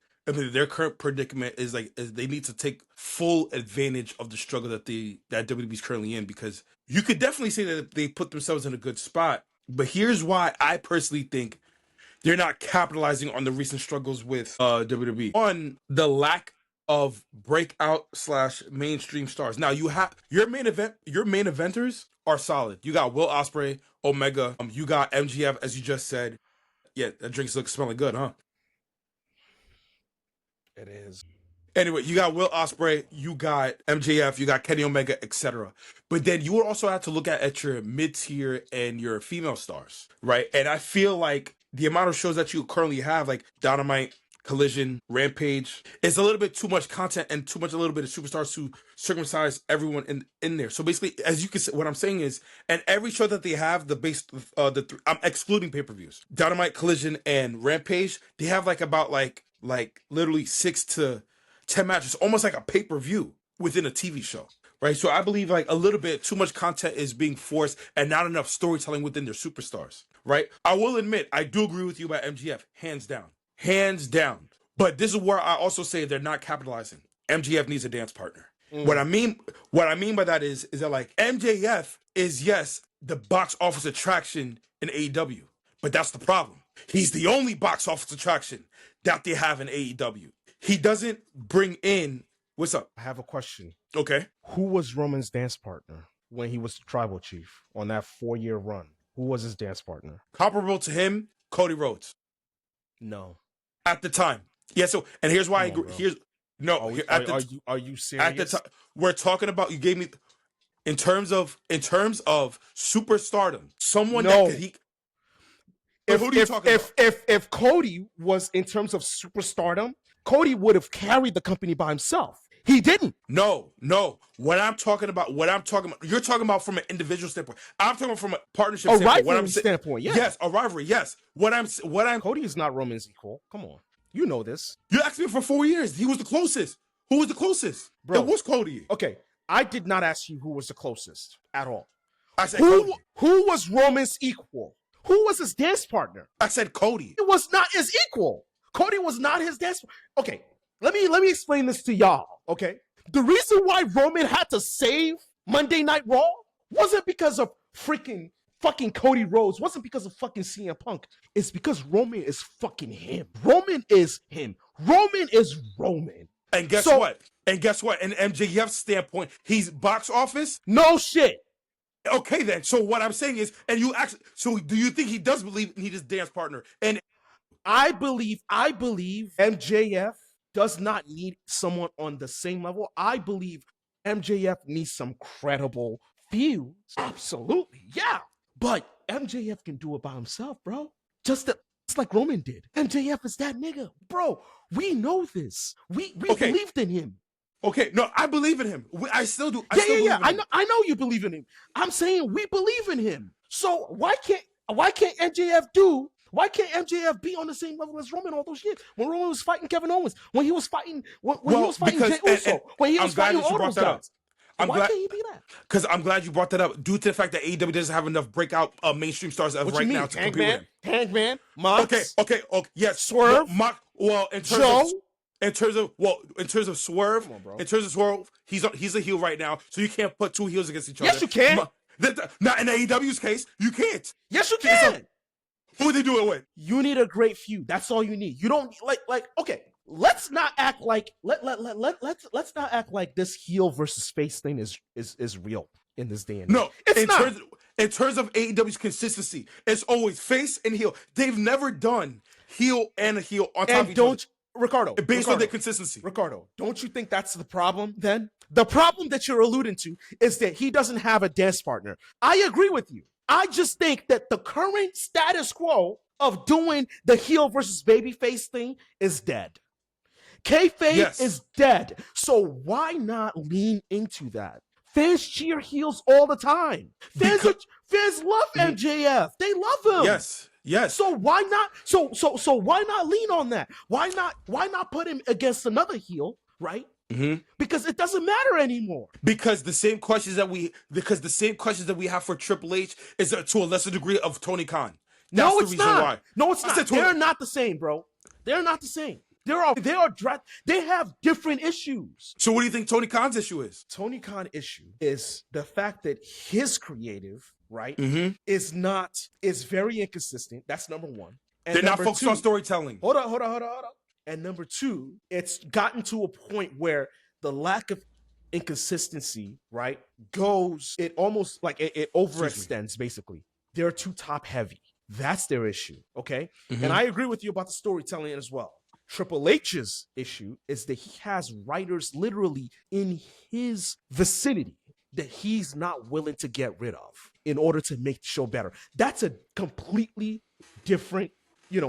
predicament is they need to take full advantage of the struggle that WWE is currently in, because you could definitely say that they put themselves in a good spot. But here's why I personally think they're not capitalizing on the recent struggles with WWE. On the lack of breakout / mainstream stars. Now you have your main eventers are solid. You got Will Ospreay, Omega. You got MGF, as you just said. Yeah, that drink's smelling good, huh? It is. Anyway, you got Will Ospreay, you got MJF, you got Kenny Omega, etc. But then you would also have to look at your mid-tier and your female stars, right? And I feel like the amount of shows that you currently have, like Dynamite, Collision, Rampage, is a little bit too much content and a little bit of superstars to circumcise everyone in there. So basically, as you can see, what I'm saying is, and every show that they have, I'm excluding pay-per-views, Dynamite, Collision, and Rampage, they have about literally 6 to 10 matches, almost like a pay-per-view within a TV show, right? So I believe a little bit too much content is being forced and not enough storytelling within their superstars, right? I will admit, I do agree with you about MGF, hands down. Hands down. But this is where I also say they're not capitalizing. MGF needs a dance partner. What I mean by that is that MJF is, yes, the box office attraction in AEW, but that's the problem. He's the only box office attraction that they have in AEW. He doesn't bring in. What's up? I have a question. Okay. Who was Roman's dance partner when he was the tribal chief on that 4-year run? Who was his dance partner? Comparable to him, Cody Rhodes. No. At the time. Yeah, so, and here's why I agree. Are you serious? At the time, we're talking about, you gave me, in terms of superstardom, someone that could, who are you talking about? If Cody was in terms of superstardom, Cody would have carried the company by himself. He didn't. No. What I'm talking about, you're talking about from an individual standpoint. I'm talking from a partnership standpoint. Rivalry standpoint, yeah. Yes, a rivalry, yes. Cody is not Roman's equal. Come on. You know this. You asked me for 4 years. He was the closest. Who was the closest? Bro. It was Cody. Okay. I did not ask you who was the closest at all. I said Cody. Who was Roman's equal? Who was his dance partner? I said Cody. It was not his equal. Cody was not his dance. Okay. Let me explain this to y'all, okay? The reason why Roman had to save Monday Night Raw wasn't because of fucking Cody Rhodes, wasn't because of fucking CM Punk. It's because Roman is fucking him. Roman is him. Roman is Roman. And guess what? In MJF's standpoint, he's box office? No shit. Okay then. So what I'm saying is, so do you think he does believe he needs his dance partner? And I believe MJF does not need someone on the same level. I believe MJF needs some credible feuds. Absolutely, yeah. But MJF can do it by himself, bro. Just like Roman did. MJF is that nigga, bro. We know this. We believed in him. Okay, no, I believe in him. I still do. I know you believe in him. I'm saying we believe in him. So why can't MJF be on the same level as Roman all those years? When Roman was fighting Kevin Owens, when he was fighting Jey Uso, when he was fighting all those guys. Why can't he be that? Because I'm glad you brought that up, due to the fact that AEW doesn't have enough breakout mainstream stars as right now to compete with him. Hangman, Mox. Okay, yes. Swerve. In terms of Swerve, he's a heel right now, so you can't put two heels against each other. Yes, you can. Not in AEW's case, you can't. Yes, you can. Who would they do it with? You need a great feud. That's all you need. You don't okay. Let's not act like let's not act like this heel versus face thing is real in this day and age. No, in terms of AEW's consistency, it's always face and heel. They've never done heel and a heel on top of each other. Based on their consistency. Ricardo, don't you think that's the problem then? The problem that you're alluding to is that he doesn't have a dance partner. I agree with you. I just think that the current status quo of doing the heel versus babyface thing is dead. Kayfabe is dead. So why not lean into that? Fans cheer heels all the time. Fans love MJF. They love him. Yes. So why not? So why not lean on that? Why not put him against another heel, right? Mm-hmm. Because it doesn't matter anymore. Because the same questions that we have for Triple H is to a lesser degree of Tony Khan. That's No, the it's reason not. why. No, it's not. They're not the same, bro. They're not the same. They have different issues. So what do you think Tony Khan's issue is? Tony Khan's issue is the fact that his creative, right, Mm-hmm. is very inconsistent. That's number one. And They're not number focused two, on storytelling. Hold on. And number two, it's gotten to a point where the lack of inconsistency, right, it almost like it overextends, basically. They're too top heavy. That's their issue, okay? Mm-hmm. And I agree with you about the storytelling as well. Triple H's issue is that he has writers literally in his vicinity that he's not willing to get rid of in order to make the show better. That's a completely different,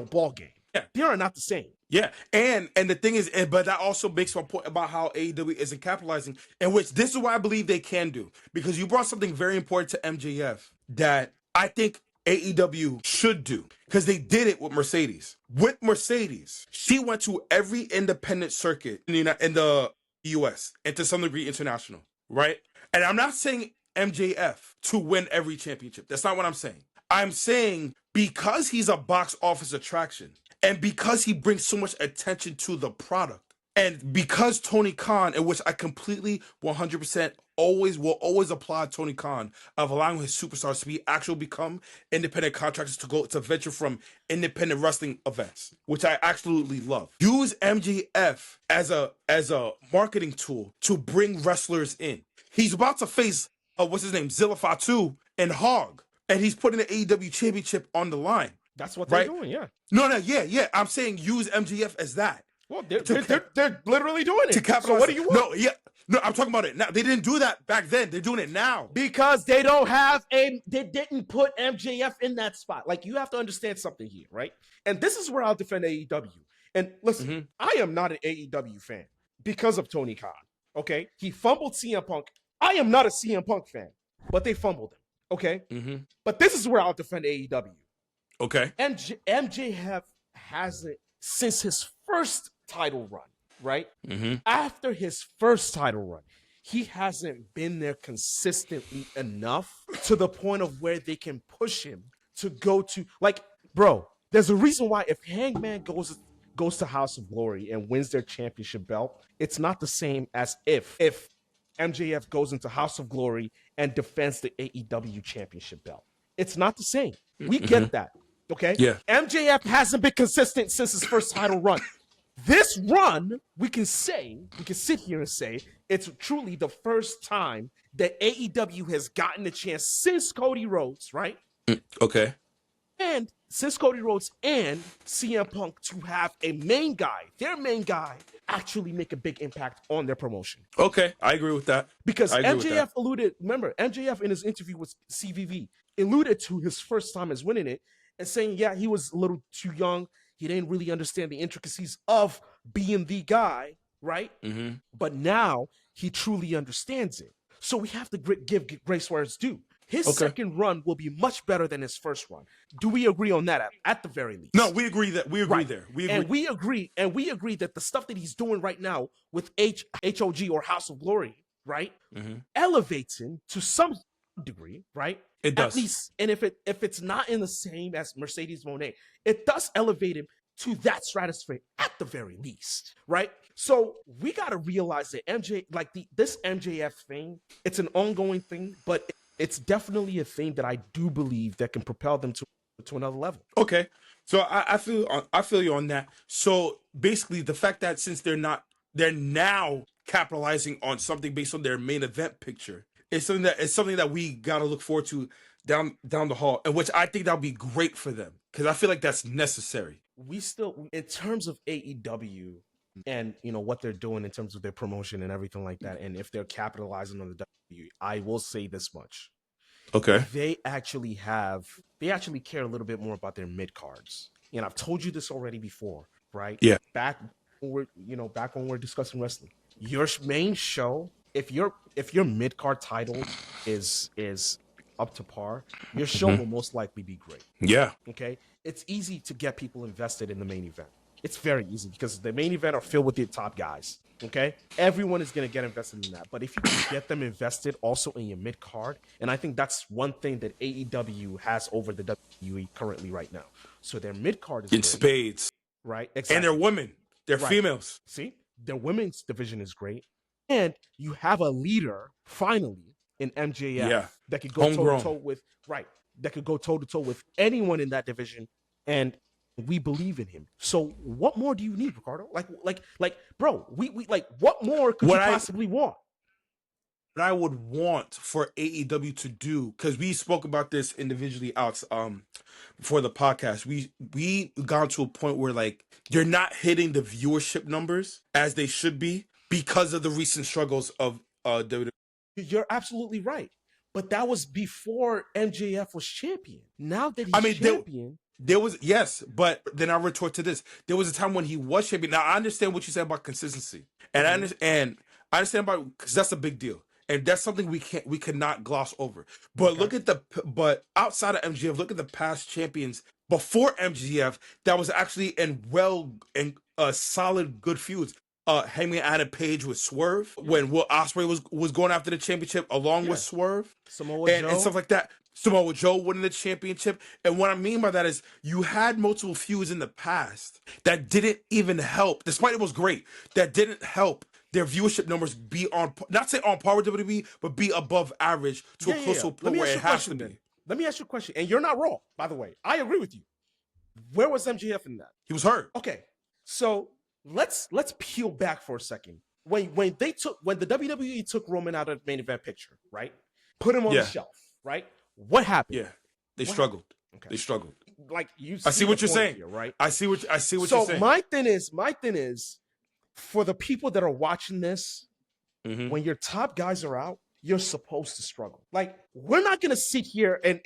ball game. Yeah. They are not the same. Yeah, and the thing is, but that also makes my point about how AEW isn't capitalizing, in which this is what I believe they can do. Because you brought something very important to MJF that I think AEW should do. Because they did it with Mercedes. With Mercedes, she went to every independent circuit in the US and to some degree international, right? And I'm not saying MJF to win every championship. That's not what I'm saying. I'm saying because he's a box office attraction, and because he brings so much attention to the product, and because Tony Khan, in which I completely 100% will always applaud Tony Khan of allowing his superstars to become independent contractors to venture from independent wrestling events, which I absolutely love. Use MJF as a marketing tool to bring wrestlers in. He's about to face Zilla Fatu and Hog, and he's putting the AEW championship on the line. That's what they're doing, yeah. Yeah. I'm saying use MJF as that. Well, they're literally doing it. To capitalize. So what do you want? No, I'm talking about it now. They didn't do that back then. They're doing it now. Because they didn't put MJF in that spot. Like, you have to understand something here, right? And this is where I'll defend AEW. And listen, I am not an AEW fan because of Tony Khan, okay? He fumbled CM Punk. I am not a CM Punk fan, but they fumbled him, okay? Mm-hmm. But this is where I'll defend AEW. Okay. MJF hasn't, since his first title run, right? Mm-hmm. After his first title run, he hasn't been there consistently enough to the point of where they can push him to go to, like, bro, there's a reason why if Hangman goes to House of Glory and wins their championship belt, it's not the same as if MJF goes into House of Glory and defends the AEW championship belt. It's not the same. We get that. Okay? Yeah. MJF hasn't been consistent since his first title run. This run, we can sit here and say, it's truly the first time that AEW has gotten a chance since Cody Rhodes, right? Okay. And since Cody Rhodes and CM Punk to have their main guy, actually make a big impact on their promotion. Okay, I agree with that. Because MJF MJF in his interview with CVV alluded to his first time as winning it and saying, yeah, he was a little too young. He didn't really understand the intricacies of being the guy, right? Mm-hmm. But now he truly understands it. So we have to give grace where it's due. His second run will be much better than his first run. Do we agree on that at the very least? No, we agree there. We agree. And we agree that the stuff that he's doing right now with HOG or House of Glory, right? Mm-hmm. Elevates him to some degree, right? It does. At least, and if it's not in the same as Mercedes Moné, it does elevate him to that stratosphere at the very least, right? So we got to realize that this MJF thing, it's an ongoing thing, but it's definitely a thing that I do believe that can propel them to another level. Okay, so I feel you on that. So basically, the fact that since they're now capitalizing on something based on their main event picture, it's something that we gotta look forward to down the hall, and which I think that'll be great for them because I feel like that's necessary. We still, in terms of AEW and what they're doing in terms of their promotion and everything like that, and if they're capitalizing on the W, I will say this much. Okay. They actually care a little bit more about their mid cards. And I've told you this already before, right? Yeah. Back when we're discussing wrestling, your main show, if your mid card title is up to par, your show will most likely be great. Yeah. Okay? It's easy to get people invested in the main event. It's very easy because the main event are filled with your top guys. Okay? Everyone is going to get invested in that. But if you can get them invested also in your mid card, and I think that's one thing that AEW has over the WWE currently right now. So their mid card is In great, spades. right? Exactly. And they're women. They're Right. females. See? Their women's division is great. And you have a leader, finally, in MJF that could go toe-to-toe with, that could go toe-to-toe with anyone in that division. And we believe in him. So what more do you need, Ricardo? Bro, we like, what more could you possibly want? What I would want for AEW to do, because we spoke about this individually out before the podcast. We got to a point where like they're not hitting the viewership numbers as they should be because of the recent struggles of WWE. You're absolutely right. But that was before MJF was champion. Now that he's champion. There was, yes, but then I retort to this. There was a time when he was champion. Now I understand what you said about consistency. And I understand about, because that's a big deal. And that's something we cannot gloss over. But look at but outside of MJF, look at the past champions before MJF that was actually in solid good feuds. Hangman Adam Page with Swerve when Will Ospreay was going after the championship along with Swerve, Samoa Joe and stuff like that. Samoa Joe winning the championship. And what I mean by that is you had multiple feuds in the past that didn't even help, despite it was great, that didn't help their viewership numbers be on, not say on par with WWE, but be above average to a close to a point where it has to be. Let me ask you a question. And you're not wrong, by the way. I agree with you. Where was MJF in that? He was hurt. Okay. So let's peel back for a second. When the WWE took Roman out of the main event picture, right? Put him on the shelf, right? What happened? Yeah. They struggled. Okay. They struggled. Like I see what you're saying. Here, right? I see what you're saying. So my thing is for the people that are watching this, when your top guys are out, you're supposed to struggle. Like, we're not gonna sit here and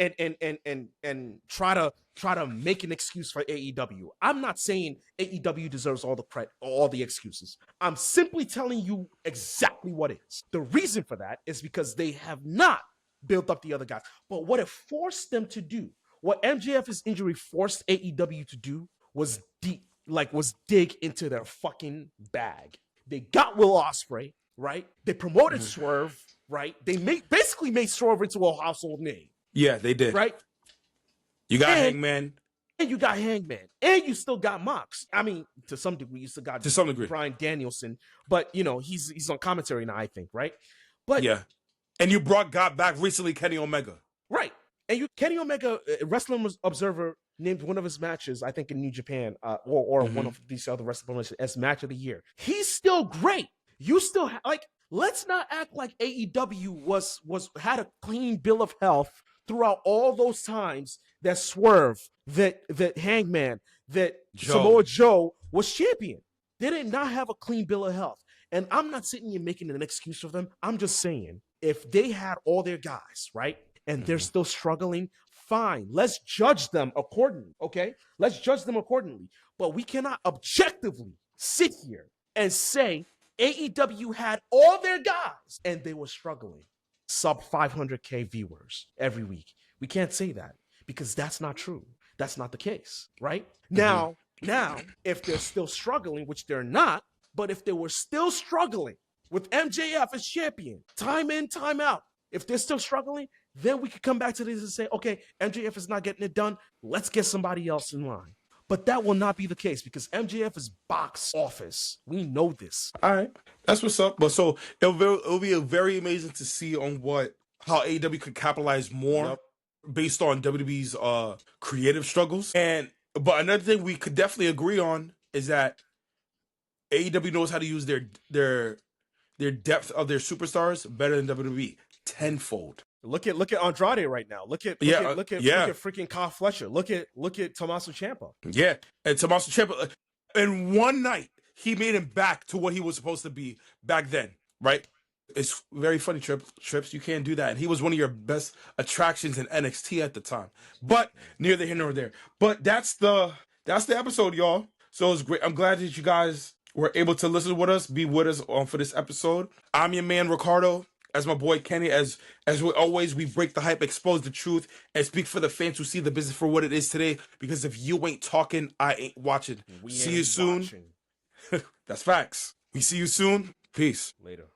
try to make an excuse for AEW. I'm not saying AEW deserves all the credit, all the excuses. I'm simply telling you exactly what it is. The reason for that is because they have not built up the other guys. But what it forced them to do, what MJF's injury forced AEW to do was dig into their fucking bag. They got Will Ospreay, right? They promoted Swerve, right? They basically made Swerve into a household name. Yeah, they did. Right? You got Hangman. And you got Hangman. And you still got Mox. I mean, to some degree, you still got Bryan Danielson. But, he's on commentary now, I think, right? But yeah. And you got back recently Kenny Omega. Right. And Kenny Omega, Wrestling Observer, named one of his matches, I think in New Japan, or one of these other wrestling promotions as match of the year. He's still great. You still let's not act like AEW had a clean bill of health throughout all those times that Swerve, that Hangman, that Samoa Joe was champion. They did not have a clean bill of health. And I'm not sitting here making an excuse for them. I'm just saying, if they had all their guys, right, and they're still struggling, fine. Let's judge them accordingly, okay? Let's judge them accordingly. But we cannot objectively sit here and say AEW had all their guys and they were struggling. Sub 500K viewers every week. We can't say that because that's not true. That's not the case, right? Now, if they're still struggling, which they're not, but if they were still struggling with MJF as champion, time in, time out, if they're still struggling, then we could come back to this and say, okay, MJF is not getting it done. Let's get somebody else in line. But that will not be the case because MJF is box office. We know this. All right. That's what's up. But so it'll be very amazing to see on how AEW could capitalize more based on WWE's creative struggles. But another thing we could definitely agree on is that AEW knows how to use their depth of their superstars better than WWE tenfold. Look at Andrade right now. Look at freaking Kyle Fletcher. Look at Tommaso Ciampa. Yeah, and Tommaso Ciampa in one night he made him back to what he was supposed to be back then. Right? It's very funny, Trips. You can't do that. And he was one of your best attractions in NXT at the time. But neither here nor there. But that's the episode, y'all. So it's great. I'm glad that you guys were able to listen with us, be with us for this episode. I'm your man, Ricardo. as my boy Kenny, as we always, we break the hype, expose the truth, and speak for the fans who see the business for what it is today. Because if you ain't talking, I ain't watching. See you soon. That's facts. We see you soon. Peace. Later.